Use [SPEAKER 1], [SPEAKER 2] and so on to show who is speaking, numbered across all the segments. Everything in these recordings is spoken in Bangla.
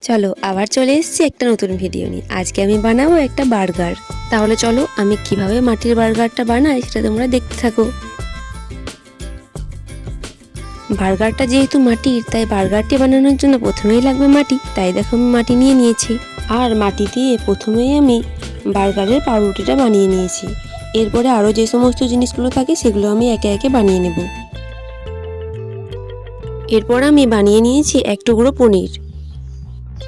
[SPEAKER 1] চলো আবার চলে এসেছি একটা নতুন ভিডিও নিয়ে। আজকে আমি বানাবো একটা বার্গার। তাহলে চলো আমি কিভাবে মাটির বার্গারটা বানাই সেটা তোমরা দেখতে থাকো। বার্গারটা যেহেতু মাটির, তাই বার্গারটি বানানোর জন্য প্রথমেই লাগবে মাটি। তাই দেখো আমি মাটি নিয়ে নিয়েছি। আর মাটি দিয়ে প্রথমেই আমি বার্গারের পাউরুটিটা বানিয়ে নিয়েছি। এরপরে আরও যে সমস্ত জিনিসগুলো থাকে সেগুলো আমি একে একে বানিয়ে নেব। এরপর আমি বানিয়ে নিয়েছি এক টুকরো পনির।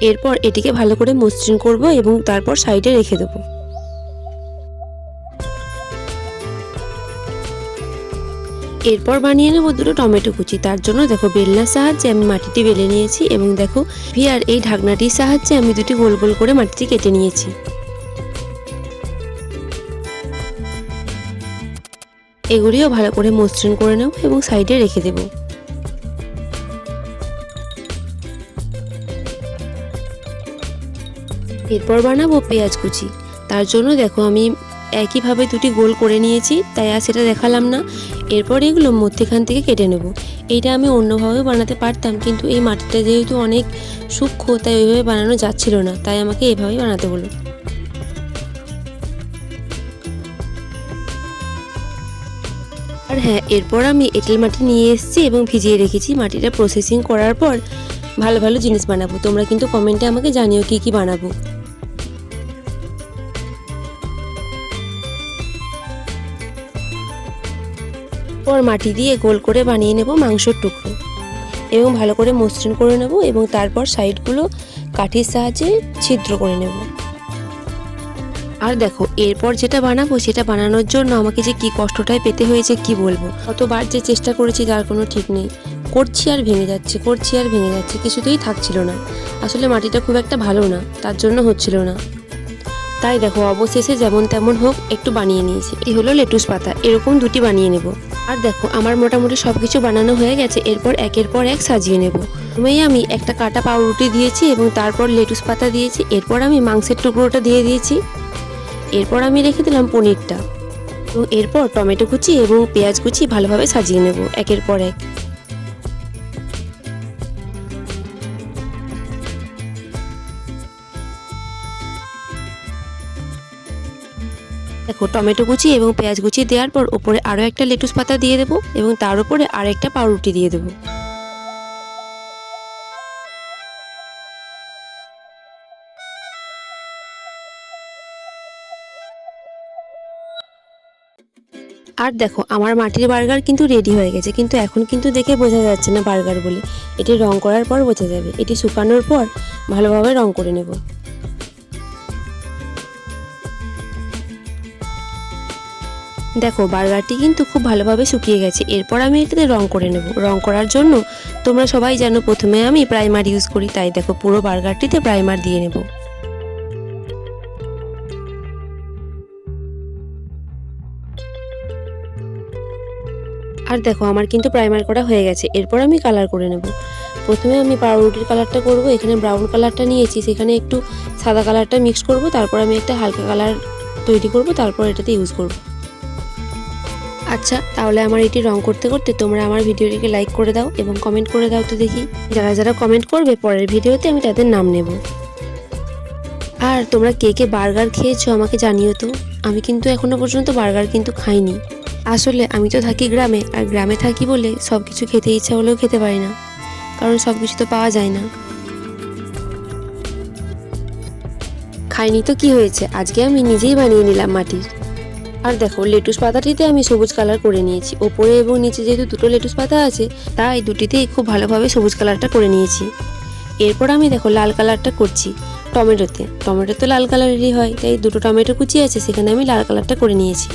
[SPEAKER 1] এরপর এটিকে ভালো করে মসৃণ করব এবং তারপর সাইডে রেখে দেব। এরপর বানিয়ে নেব দুটো টমেটো কুচি। তার জন্য দেখো বেলনার সাহায্যে আমি মাটিটি বেলে নিয়েছি এবং দেখো আর এই ঢাকনাটির সাহায্যে আমি দুটি গোল গোল করে মাটিটি কেটে নিয়েছি। এগুলিও ভালো করে মসৃণ করে নেব এবং সাইডে রেখে দেব। এরপর বানাবো পেঁয়াজ কুচি। তার জন্য দেখো আমি একইভাবে দুটি গোল করে নিয়েছি, তাই আর সেটা দেখালাম না। এরপর এগুলো মধ্যেখান থেকে কেটে নেব। এইটা আমি অন্যভাবে বানাতে পারতাম, কিন্তু এই মাটিটা যেহেতু অনেক সূক্ষ্ম তাই ওইভাবে বানানো যাচ্ছিল না, তাই আমাকে এভাবেই বানাতে হলো। আর হ্যাঁ, এরপর আমি এঁটেল মাটি নিয়ে এসেছি এবং ভিজিয়ে রেখেছি। মাটিটা প্রসেসিং করার পর ভালো ভালো জিনিস বানাবো। তোমরা কিন্তু কমেন্টে আমাকে জানিও কি কি বানাবো। পর মাটি দিয়ে গোল করে বানিয়ে নেব মাংসের টুকরো এবং ভালো করে মসৃণ করে নেব এবং তারপর সাইডগুলো কাঠির সাহায্যে ছিদ্র করে নেব। আর দেখো এরপর যেটা বানাবো সেটা বানানোর জন্য আমাকে যে কি কষ্টটাই পেতে হয়েছে কি বলবো। কতবার যে চেষ্টা করেছি যার কোনো ঠিক নেই। করছি আর ভেঙে যাচ্ছে, করছি আর ভেঙে যাচ্ছে, কিছুতেই থাকছিল না। আসলে মাটিটা খুব একটা ভালো না, তার জন্য হচ্ছিল না। তাই দেখো অবশেষে যেমন তেমন হোক একটু বানিয়ে নিয়েছি। এটি হলো লেটুস পাতা, এরকম দুটি বানিয়ে নেব। আর দেখো আমার মোটামুটি সব কিছু বানানো হয়ে গেছে। এরপর একের পর এক সাজিয়ে নেব। প্রথমেই আমি একটা কাটা পাউরুটি দিয়েছি এবং তারপর লেটুস পাতা দিয়েছি। এরপর আমি মাংসের টুকরোটা দিয়ে দিয়েছি। এরপর আমি রেখে দিলাম পনিরটা এবং এরপর টমেটো কুচি এবং পেঁয়াজ কুচি ভালোভাবে সাজিয়ে নেব একের পর এক। দেখো টমেটো কুচি এবং পেঁয়াজ কুচি দেওয়ার পর ওপরে আরও একটা লেটুস পাতা দিয়ে দেবো এবং তার উপরে আর একটা পাউরুটি দিয়ে দেবো। আর দেখো আমার মাটির বার্গার কিন্তু রেডি হয়ে গেছে, কিন্তু এখন কিন্তু দেখে বোঝা যাচ্ছে না বার্গার বলে। এটি রং করার পর বোঝা যাবে। এটি শুকানোর পর ভালোভাবে রং করে নেব। দেখো বার্গারটি কিন্তু খুব ভালোভাবে শুকিয়ে গেছে। এরপর আমি এটাতে রং করে নেব। রং করার জন্য তোমরা সবাই জানো প্রথমে আমি প্রাইমার ইউজ করি, তাই দেখো পুরো বার্গারটিতে প্রাইমার দিয়ে নেব। আর দেখো আমার কিন্তু প্রাইমার করা হয়ে গেছে। এরপর আমি কালার করে নেব। প্রথমে আমি পাউরুটির কালারটা করব। এখানে ব্রাউন কালারটা নিয়েছি, সেখানে একটু সাদা কালারটা মিক্স করব। তারপর আমি একটা হালকা কালার তৈরি করব, তারপর এটাতে ইউজ করব। আচ্ছা, তাহলে আমার এটি রং করতে করতে তোমরা আমার ভিডিওটিকে লাইক করে দাও এবং কমেন্ট করে দাও তো দেখি। যারা যারা কমেন্ট করবে পরের ভিডিওতে আমি তাদের নাম নেব। আর তোমরা কে কে বার্গার খেয়েছো আমাকে জানিও তো। আমি কিন্তু এখনো পর্যন্ত বার্গার কিন্তু খাইনি। আসলে আমি তো থাকি গ্রামে, আর গ্রামে থাকি বলে সব কিছু খেতে ইচ্ছা হলেও খেতে পারি না, কারণ সব কিছু তো পাওয়া যায় না। খাইনি তো কি হয়েছে, আজকে আমি নিজেই বানিয়ে নিলাম মাটির। আর দেখো লেটুস পাতাটিতে আমি সবুজ কালার করে নিয়েছি। ওপরে এবং নিচে যেহেতু দুটো লেটুস পাতা আছে, তাই দুটিতেই খুব ভালোভাবে সবুজ কালারটা করে নিয়েছি। এরপর আমি দেখো লাল কালারটা করছি টমেটোতে। টমেটো তো লাল কালারেরই হয়, তাই দুটো টমেটো কুচি আছে, সেখানে আমি লাল কালারটা করে নিয়েছি।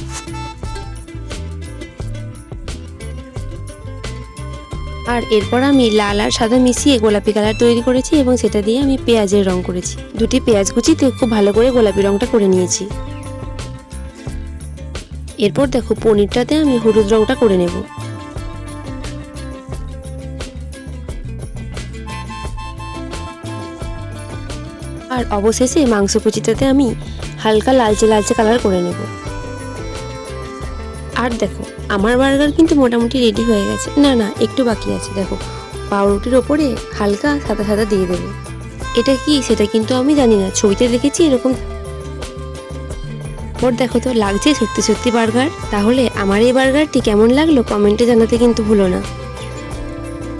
[SPEAKER 1] আর এরপর আমি লাল আর সাদা মিশিয়ে গোলাপি কালার তৈরি করেছি এবং সেটা দিয়ে আমি পেঁয়াজের রং করেছি। দুটি পেঁয়াজ কুচিতে খুব ভালো করে গোলাপি রংটা করে নিয়েছি। এরপর দেখো পনিরটাতে আমি হলুদ রংটা করে নেব। আর অবশেষে মাংস কুচিটাতে আমি হালকা লালচে লালচে কালার করে নেব। আর দেখো আমার বার্গার কিন্তু মোটামুটি রেডি হয়ে গেছে। না একটু বাকি আছে। দেখো পাউরুটির ওপরে হালকা সাদা সাদা দিয়ে দেবো। এটা কি সেটা কিন্তু আমি জানি না, ছবিতে দেখেছি এরকম। ওর দেখো তো লাগছে সত্যি সত্যি বার্গার। তাহলে আমার এই বার্গারটি কেমন লাগলো কমেন্টে জানাতে কিন্তু ভুলো না।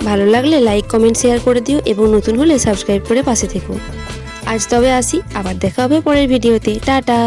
[SPEAKER 1] ভালো লাগলে লাইক কমেন্ট শেয়ার করে দিও এবং নতুন হলে সাবস্ক্রাইব করে পাশে থেকো। আজ তবে আসি, আবার দেখা হবে পরের ভিডিওতে। টাটা।